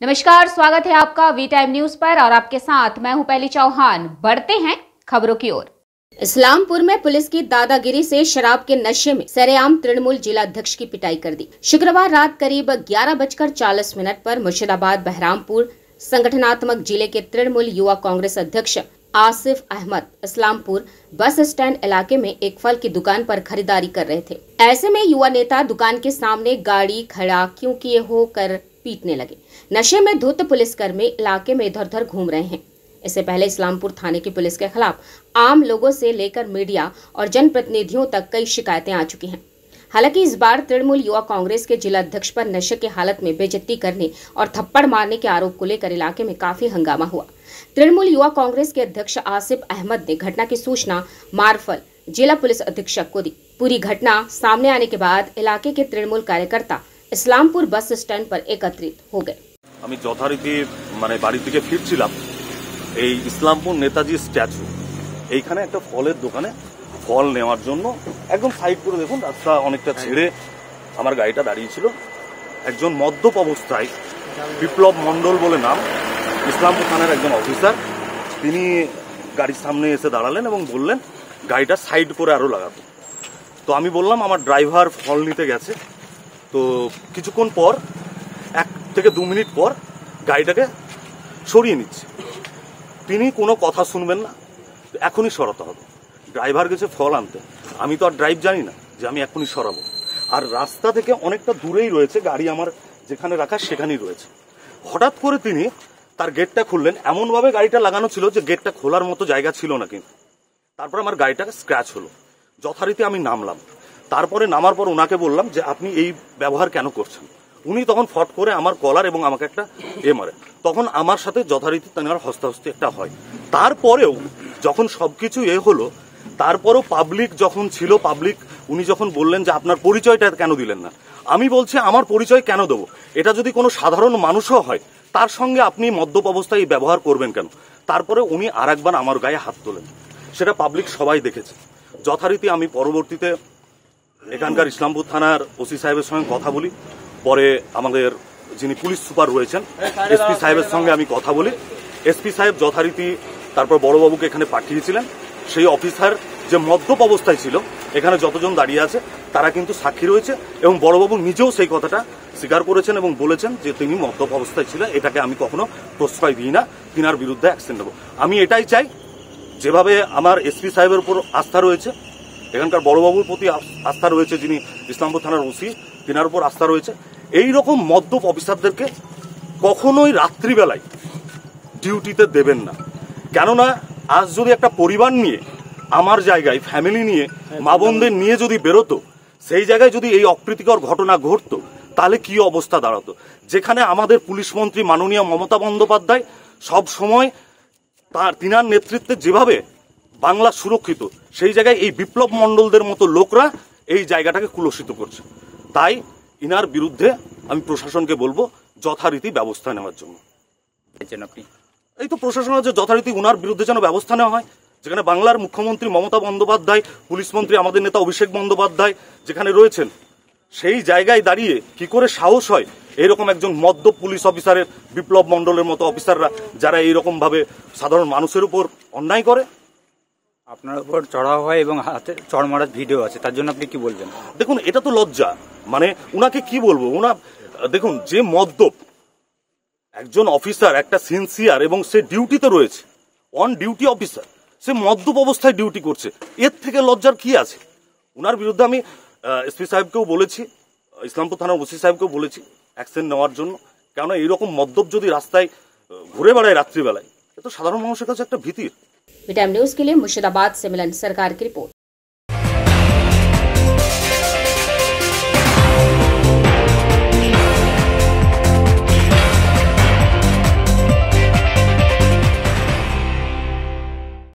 नमस्कार, स्वागत है आपका वी टाइम न्यूज पर और आपके साथ मैं हूं पहली चौहान। बढ़ते हैं खबरों की ओर। इस्लामपुर में पुलिस की दादागिरी से शराब के नशे में सरेआम तृणमूल जिला अध्यक्ष की पिटाई कर दी। शुक्रवार रात करीब 11:40 पर मुर्शिदाबाद बहरामपुर संगठनात्मक जिले के तृणमूल युवा कांग्रेस अध्यक्ष आसिफ अहमद इस्लामपुर बस स्टैंड इलाके में एक फल की दुकान पर खरीदारी कर रहे थे। ऐसे में युवा नेता दुकान के सामने गाड़ी खड़ा क्यों किए हो कर पीटने लगे। नशे में धुत पुलिसकर्मी इलाके में इधर उधर घूम रहे हैं। इससे पहले इस्लामपुर थाने की पुलिस के खिलाफ आम लोगों से लेकर मीडिया और जनप्रतिनिधियों तक कई शिकायतें आ चुकी हैं। हालांकि इस बार तृणमूल युवा कांग्रेस के जिला अध्यक्ष पर नशे की हालत में बेइज्जती करने और थप्पड़ मारने के आरोप को लेकर इलाके में काफी हंगामा हुआ। तृणमूल युवा कांग्रेस के अध्यक्ष आसिफ अहमद ने घटना की सूचना मार्फल जिला पुलिस अधीक्षक को दी। पूरी घटना सामने आने के बाद इलाके के तृणमूल कार्यकर्ता इस्लामपुर बस स्टैंड पर एकत्रित हो गए। আমি যথারীতি বাড়ি থেকে ফিরছিলাম, এই ইসলামপুর নেতাজি স্ট্যাচু এইখানে একটা ফলের দোকানে ফল নেওয়ার জন্য একদম সাইড করে দেখুন রাস্তা অনেকটা ছেড়ে আমার গাড়িটা দাঁড়িয়েছিল। একজন মদ্যপ অবস্থায় বিপ্লব মণ্ডল বলে নাম, ইসলামপুর থানার একজন অফিসার, তিনি গাড়ির সামনে এসে দাঁড়ালেন এবং বললেন গাড়িটা সাইড করে আরো লাগাতে। তো আমি বললাম আমার ড্রাইভার ফল নিতে গেছে। তো কিছুক্ষণ পর 1 থেকে 2 মিনিট পর গাড়িটাকে সরিয়ে নিচ্ছে। তিনি কোনো কথা শুনবেন না, এখনই সরাতে হবে। ড্রাইভার গেছে ফল আনতে, আমি তো আর ড্রাইভ জানি না যে আমি এখনই সরাবো। আর রাস্তা থেকে অনেকটা দূরেই রয়েছে গাড়ি, আমার যেখানে রাখা সেখানেই রয়েছে। হঠাৎ করে তিনি তার গেটটা খুললেন, এমনভাবে গাড়িটা লাগানো ছিল যে গেটটা খোলার মতো জায়গা ছিল না। কিন্তু তারপর আমার গাড়িটাকে স্ক্র্যাচ হলো। যথারীতি আমি নামলাম। তারপরে নামার পর ওনাকে বললাম যে আপনি এই ব্যবহার কেন করছেন। উনি তখন ফট করে আমার কলার এবং আমাকে একটা মারে। তখন আমার সাথে যথারীতি তার হস্তাহস্তি একটা হয়। তারপরেও যখন সবকিছু হলো, তারপরেও পাবলিক যখন ছিল, পাবলিক উনি যখন বললেন যে আপনার পরিচয়টা কেন দিলেন না, আমি বলছি আমার পরিচয় কেন দেবো? এটা যদি কোনো সাধারণ মানুষও হয় তার সঙ্গে আপনি মদ্যপ অবস্থায় ব্যবহার করবেন কেন? তারপরে উনি আরেকবার আমার গায়ে হাত তোলেন, সেটা পাবলিক সবাই দেখেছে। যথারীতি আমি পরবর্তীতে এখানকার ইসলামপুর থানার ওসি সাহেবের সঙ্গে কথা বলি। পরে আমাদের যিনি পুলিশ সুপার রয়েছেন এসপি সাহেবের সঙ্গে আমি কথা বলি। এসপি সাহেব যথারীতি তারপর বড়বাবুকে এখানে পাঠিয়েছিলেন। সেই অফিসার যে মদ্যপ অবস্থায় ছিল, এখানে যতজন দাঁড়িয়ে আছে তারা কিন্তু সাক্ষী রয়েছে এবং বড়বাবু নিজেও সেই কথাটা স্বীকার করেছেন এবং বলেছেন যে তিনি মদ্যপ অবস্থায় ছিলেন। এটাকে আমি কখনো প্রশ্রয় দিই না, তিনার বিরুদ্ধে অ্যাকশন নেব। আমি এটাই চাই, যেভাবে আমার এসপি সাহেবের উপর আস্থা রয়েছে, এখানকার বড়বাবুর প্রতি আস্থা রয়েছে, যিনি ইসলামপুর থানার ওসি, তিনার উপর আস্থা রয়েছে। এই রকম মদ্যপ অফিসারদেরকে কখনোই রাত্রিবেলায় ডিউটিতে দেবেন না। কেননা আজ যদি একটা পরিবার নিয়ে, আমার জায়গায় ফ্যামিলি নিয়ে, মা বোনদের নিয়ে যদি বেরোতো, সেই জায়গায় যদি এই অপ্রীতিকর ঘটনা ঘটতো, তাহলে কি অবস্থা দাঁড়াতো। যেখানে আমাদের পুলিশ মন্ত্রী মাননীয় মমতা বন্দ্যোপাধ্যায় সব সময় তিনার নেতৃত্বে যেভাবে বাংলা সুরক্ষিত, সেই জায়গায় এই বিপ্লব মণ্ডলদের মতো লোকরা এই জায়গাটাকে কুলসিত করছে। তাই ইনার বিরুদ্ধে আমি প্রশাসনকে বলবো যথারীতি ব্যবস্থা নেওয়ার জন্য। আপনি এই তো প্রশাসন যে যথারীতি উনার বিরুদ্ধে যেন ব্যবস্থা নেওয়া হয়। যেখানে বাংলার মুখ্যমন্ত্রী মমতা বন্দ্যোপাধ্যায়, পুলিশ মন্ত্রী আমাদের নেতা অভিষেক বন্দ্যোপাধ্যায় যেখানে রয়েছেন, সেই জায়গায় দাঁড়িয়ে কি করে সাহস হয় এইরকম একজন মদ্যপ পুলিশ অফিসারের, বিপ্লব মণ্ডলের মতো অফিসাররা যারা এইরকম ভাবে সাধারণ মানুষের উপর অন্যায় করে। আপনার উপর চড়াও হয় এবং হাতে চড় মারার ভিডিও আছে, তার জন্য আপনি কি বলবেন? দেখুন, এটা তো লজ্জা। উনাকে কি বলবো? দেখুন, যে মদ্যপ একজন অফিসার, একটা সিনসিয়ার এবং সে ডিউটিতে রয়েছে, অন ডিউটি অফিসার, সে মদ্যপ অবস্থায় ডিউটি করছে, এর থেকে লজ্জার কি আছে? উনার বিরুদ্ধে আমি এসপি সাহেবকেও বলেছি, ইসলামপুর থানার ওসি সাহেবকেও বলেছি অ্যাকশন নেওয়ার জন্য। কেননা এইরকম মদ্যপ যদি রাস্তায় ঘুরে বেড়ায় রাত্রিবেলায়, এ তো সাধারণ মানুষের কাছে একটা ভীতির। वी टाइम न्यूज के लिए मुर्शिदाबाद से मिलन सरकार की रिपोर्ट।